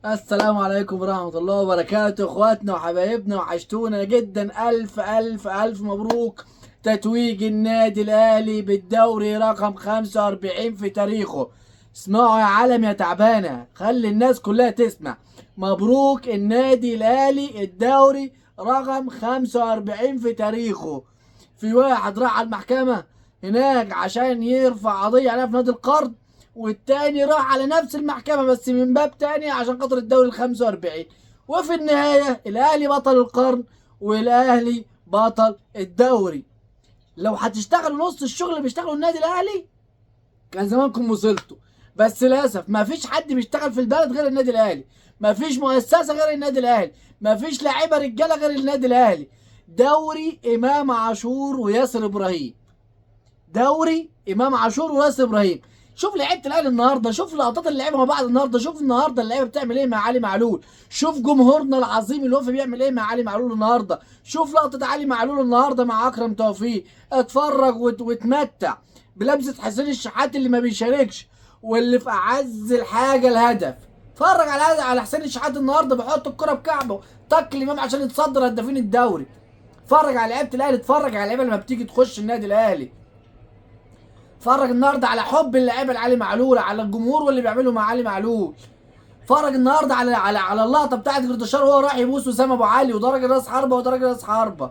السلام عليكم ورحمة الله وبركاته، اخواتنا وحبايبنا، وحشتونا جدا. الف الف الف مبروك تتويج النادي الاهلي بالدوري رقم 45 في تاريخه. اسمعوا يا عالم يا تعبانة، خلي الناس كلها تسمع. مبروك النادي الاهلي الدوري رقم 45 في تاريخه. في واحد راح على المحكمة هناك عشان يرفع قضية عليها في نادي القرن، والتاني راح على نفس المحكمة بس من باب تاني عشان خاطر الدوري ال 45. وفي النهاية الأهلي بطل القرن والأهلي بطل الدوري. لو هتشتغلوا نص الشغل اللي بيشتغلوا النادي الأهلي كان زمانكم وصلتوا، بس للأسف مفيش حد بيشتغل في البلد غير النادي الأهلي، مفيش مؤسسة غير النادي الأهلي، مفيش لعيبة رجالة غير النادي الأهلي. دوري إمام عاشور وياسر إبراهيم، دوري امام عاشور وياسر ابراهيم. شوف لعيبه الاهلي النهارده، شوف لقطات اللعيبه مع بعض النهارده، شوف النهارده اللعيبه بتعمل ايه مع علي معلول، شوف جمهورنا العظيم الوفي بيعمل ايه مع علي معلول النهارده، شوف لقطه علي معلول النهارده مع اكرم توفيق. اتفرج واتمتع بلمسه حسين الشحات اللي ما بيشاركش واللي في اعز الحاجه الهدف. اتفرج على حسين الشحات النهارده بيحط الكره بكعبه طق الامام عشان يتصدر هدافين الدوري. اتفرج على لعيبه الاهلي، اتفرج على اللعيبه لما بتيجي تخش النادي الاهلي. اتفرج النهارده على حب اللعيبه لعلي معلول، على الجمهور واللي بيعمله مع علي معلول. اتفرج النهارده على اللقطه بتاعت جردشار وهو راح يبوس وسام ابو علي، وده راجل راس حربه وده راجل راس حربه.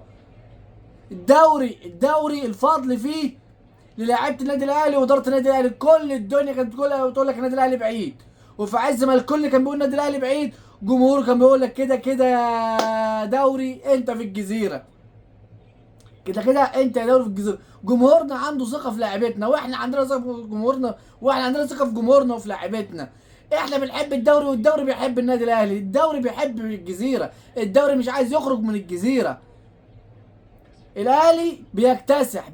الدوري الفضل فيه للاعيبه النادي الاهلي واداره النادي الاهلي. كل الدنيا كانت بتقول لك النادي الاهلي بعيد، وفي عز ما الكل كان بيقول النادي الاهلي بعيد، جمهوره كان بيقول لك كده كده يا دوري انت في الجزيره، كده كده انت يا دوري في الجزيره. جمهورنا عنده ثقه في لاعبتنا، واحنا عندنا ثقه في جمهورنا، واحنا عندنا ثقه في جمهورنا وفي لاعبتنا. احنا بنحب الدوري والدوري بيحب النادي الاهلي، الدوري بيحب الجزيره، الدوري مش عايز يخرج من الجزيره. الاهلي بيكتسح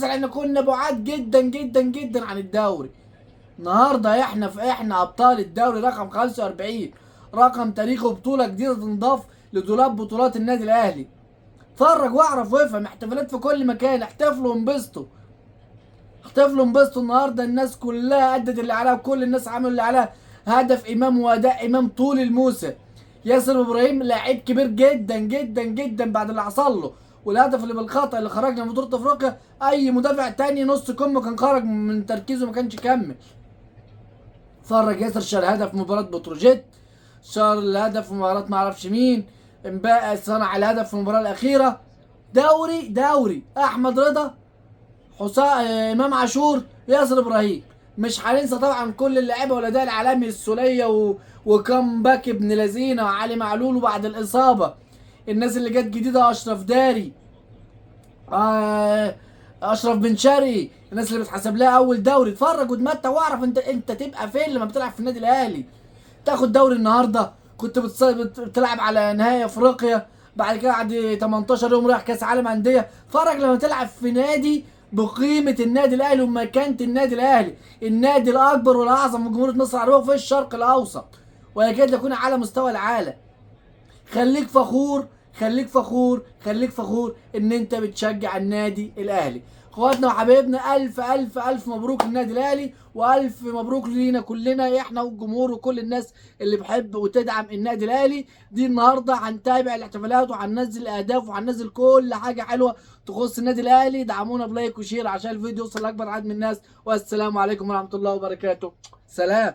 لان كنا بعاد جدا جدا جدا عن الدوري. النهارده احنا ابطال الدوري رقم 45، رقم تاريخه بطوله جديده تنضاف لدولاب بطولات النادي الاهلي. اتفرج واعرف وافهم، احتفالات في كل مكان، احتفلوا وانبسطوا، احتفلوا وانبسطوا. النهارده الناس كلها ادت اللي عليها وكل الناس عملوا اللي عليها. هدف امام واداء امام طول الموسم. ياسر ابراهيم لاعب كبير جدا جدا جدا بعد اللي حصل له، والهدف اللي بالخطا اللي خرجنا من بطوله افريقيا، اي مدافع تاني نص كم كان خرج من تركيزه ما كانش كمل. اتفرج ياسر شال هدف مباراه بتروجيت، شال الهدف في مباراه ما اعرفش مين، امبارح صنع الهدف في المباراه الاخيره. دوري احمد رضا، حسام، امام عاشور، ياسر ابراهيم. مش هننسى طبعا كل اللعيبه والاداء العالمي، السوليه وكم باك ابن لذينه وعلي معلول وبعد الاصابه. الناس اللي جت جديده، اشرف داري، آه اشرف بن شرقي، الناس اللي بتحسب لها اول دوري. اتفرج واتمتع واعرف انت تبقى فين لما بتلعب في النادي الاهلي. تاخد دوري النهارده، كنت بتلعب على نهائي افريقيا، بعد كده بعد 18 يوم رايح كاس عالم انديه. اتفرج لما تلعب في نادي بقيمه النادي الاهلي ومكانه النادي الاهلي، النادي الاكبر والاعظم من جمهوريه مصر العربيه في الشرق الاوسط، ويكاد يكون على مستوى العالم. خليك فخور، خليك فخور، خليك فخور ان انت بتشجع النادي الاهلي. اخواتنا وحبايبنا، الف الف الف مبروك للنادي الاهلي، والف مبروك لينا كلنا احنا والجمهور وكل الناس اللي بحب وتدعم النادي الاهلي. دي النهارده هنتابع الاحتفالات وهننزل الاهداف وهننزل كل حاجه حلوه تخص النادي الاهلي. دعمونا بلايك وشير عشان الفيديو يوصل لاكبر عدد من الناس، والسلام عليكم ورحمه الله وبركاته. سلام.